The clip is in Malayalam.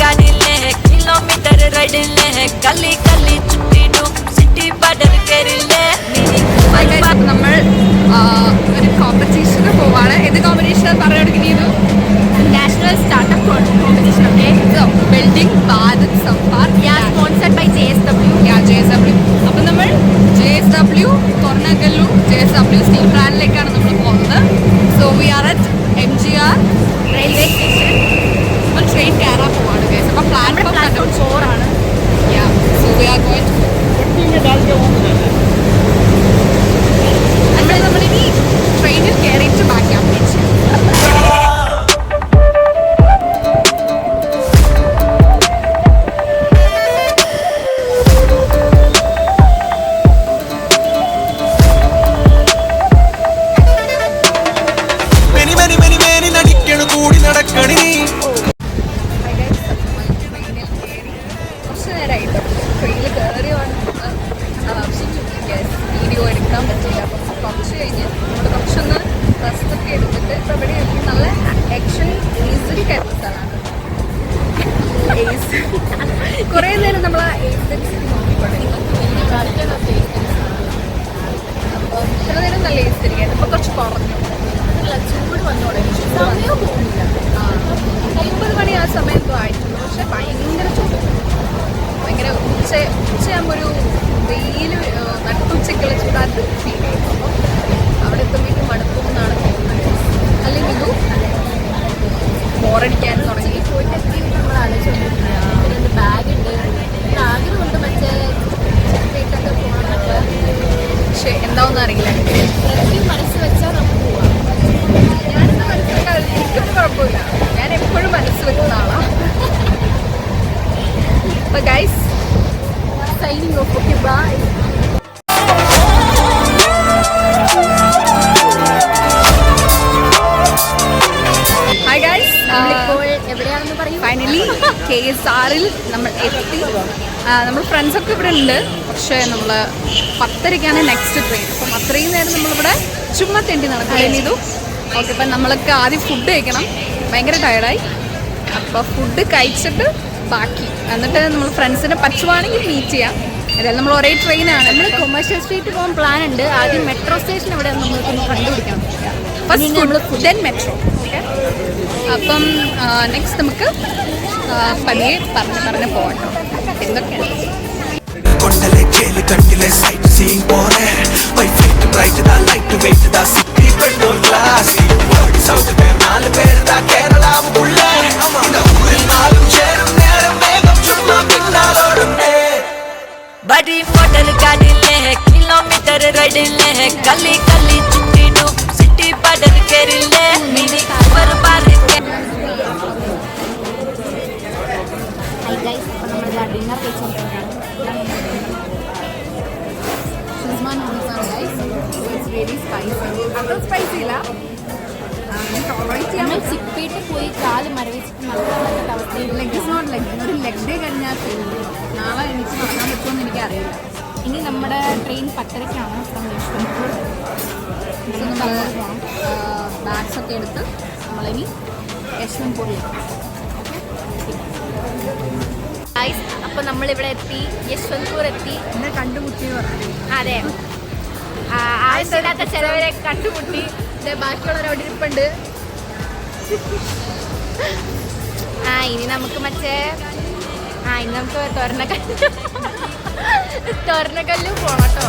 കാടില്ലേ കിലോമീറ്റർ റൈഡില്ലേ കല്ലി കല്ലി ചുറ്റിടും സിറ്റി ബോർഡർ കേറില്ലേ. നമ്മൾ ഒരു കോമ്പറ്റീഷന് പോവാണ്. ഏത് കോമ്പറ്റീഷൻ പറഞ്ഞു national startup competition building Bharat സംഭാർ സ്പോൺസർഡ് ബൈ JSW. അപ്പം നമ്മൾ JSW കൊറോണക്കല്ലൂർ JSW സ്റ്റീൽ പ്ലാന്റിലേക്കാണ് നമ്മൾ പോകുന്നത്. So we are at MGR railway station. നമ്മൾ ട്രെയിൻ കയറാൻ പോവാണ് ഗൈസ്. അപ്പം പ്ലാറ്റ്ഫോം 4 ആണ്. സോ വി ആർ ഗോയിങ് നമ്മളിനി ട്രെയിനിൽ കയറിയിട്ട് ബാക്കി അപ്ഡേറ്റ് ചെയ്യാം. വീഡിയോ എടുക്കാൻ പറ്റില്ല. അപ്പം കുറച്ച് കഴിഞ്ഞ് നമ്മൾ കുറച്ചൊന്ന് റെസ്റ്റൊക്കെ എടുത്തിട്ട് ഇപ്പോൾ ഇവിടെ നല്ല ആക്ഷൻ ഏസിൽ കയറുന്ന സ്ഥലമാണ്. കുറേ നേരം നമ്മൾ ആ ഏസിൽ നോക്കിക്കൊണ്ടിരിക്കും. അപ്പോൾ ഇത്ര നേരം നല്ല ഏസിരിക്കുകയായിരുന്നു. ഇപ്പോൾ കുറച്ച് കുറഞ്ഞു. ചൂട് വന്നു തുടങ്ങി. സമയം പോകുന്നില്ല. 9 മണി ആ സമയത്തും ആയിട്ടുള്ളൂ. പക്ഷെ ഭയങ്കര ചൂട്. ഭയങ്കര ഉച്ചയാകുമ്പോൾ ഒരു വെയിൽ നട്ടുച്ചയ്ക്കുള്ള ചൂടാത് ഫീൽ ചെയ്യും. അപ്പം അവിടെ എത്തുമ്പോഴേക്കും മടുക്കും എന്നാണ് തോന്നുന്നത്. അല്ലെങ്കിൽ ഇത് ബോറടിക്കാൻ തുടങ്ങി. പോയിട്ട് നമ്മൾ ആലോചിച്ചുകൊണ്ടിരിക്കുന്നത് ബാഗുണ്ട്, ആഗ്രഹമുണ്ട് മറ്റേ ചിത്രയൊക്കെ പോകണമെന്നൊക്കെ. പക്ഷെ എന്താവെന്ന് അറിയില്ല. മനസ്സ് വെച്ചാൽ നമുക്ക് പോവാം. ഞാനെന്താ മനസ്സിലാക്കാൻ എനിക്കൊരു കുഴപ്പമില്ല. ഞാൻ എപ്പോഴും മനസ്സ് വെക്കുന്ന ആളാണ്. അപ്പോൾ guys signing off. Okay bye. Hi guys, ഇപ്പോൾ എവിടെയാണെന്ന് പറയും. ഫൈനലി KSRൽ നമ്മൾ എത്തി. നമ്മൾ ഫ്രണ്ട്സൊക്കെ ഇവിടെ ഉണ്ട്. പക്ഷേ നമ്മൾ 10:30ക്കാണ് നെക്സ്റ്റ് ട്രെയിൻ. അപ്പം അത്രയും നേരം നമ്മളിവിടെ ചുമ്മാ തെണ്ടി നടക്കുകയും ചെയ്തു. ഓക്കെ, അപ്പം നമ്മളൊക്കെ ആദ്യം ഫുഡ് കഴിക്കണം. ഭയങ്കര ടയർഡായി. അപ്പോൾ ഫുഡ് കഴിച്ചിട്ട് ബാക്കി എന്നിട്ട് നമ്മൾ ഫ്രണ്ട്സിനെ പറ്റുവാണെങ്കിൽ മീറ്റ് ചെയ്യാം. അതായത് നമ്മൾ ഒരേ ട്രെയിനാണ്. നമ്മൾ കൊമേഴ്ഷ്യൽ സ്ട്രീറ്റ് പോകാൻ പ്ലാൻ ഉണ്ട്. ആദ്യം മെട്രോ സ്റ്റേഷൻ ഇവിടെ നമ്മൾക്കൊന്ന് കണ്ടുപിടിക്കണം. ഫസ്റ്റ് നമ്മൾ ഫുഡ് ആൻഡ് മെട്രോ. ഓക്കെ, അപ്പം നെക്സ്റ്റ് നമുക്ക് പതിയെ പറഞ്ഞ് പോകട്ടോ. എന്തൊക്കെയാണ് बड़ी मॉडल गाड़िले किलोमीटर राइडले गली गली चुट्टिडू सिटी बॉर्डर केरिले मिनी कवर बारे के. ഹായ് ഗൈസ്, അപ്പോൾ നമ്മൾ ഡിന്നർ കഴിച്ചുകൊണ്ടിരിക്കുകയാണ്. ഷിസ്മാൻ നൂഡിൽസാണ് ഗൈസ്. It's really spicy. അത്ര സ്പൈസി ഇല്ല. നമ്മൾ ചിപ്പിയിട്ട് പോയി കാല് മരവിച്ചിട്ട് നടക്കാൻ അവസ്ഥയിൽ. Leg is not leg. ഒരു ലെഗ് ഡേ കഴിഞ്ഞാൽ നാളെ എനിക്ക് നടക്കാൻ പറ്റുമെന്ന് എനിക്കറിയില്ല. ഇനി നമ്മുടെ ട്രെയിൻ 10:30ക്കാണ് ഫ്രം യശ്വന്ത്പൂർ. ഇതൊന്ന് നല്ല പോകണം. ബാഗ്സൊക്കെ എടുത്ത് നമ്മളിനി യശ്വന്ത്പൂരിലേക്ക്. ഗൈസ്, അപ്പോൾ നമ്മളിവിടെ എത്തി. യശ്വന്ത്പൂർ എത്തി. എന്നെ കണ്ടുമുട്ടിയെന്ന് പറഞ്ഞു. അതെ, ആവശ്യമില്ലാത്ത ചിലവരെ കണ്ടുമുട്ടി. ബാക്കിയുള്ളവർ അവിടെ ഇരിപ്പുണ്ട്. ഇനി നമുക്ക് ഇനി നമുക്ക് തൊരണക്കല്ല് പോകണം കേട്ടോ.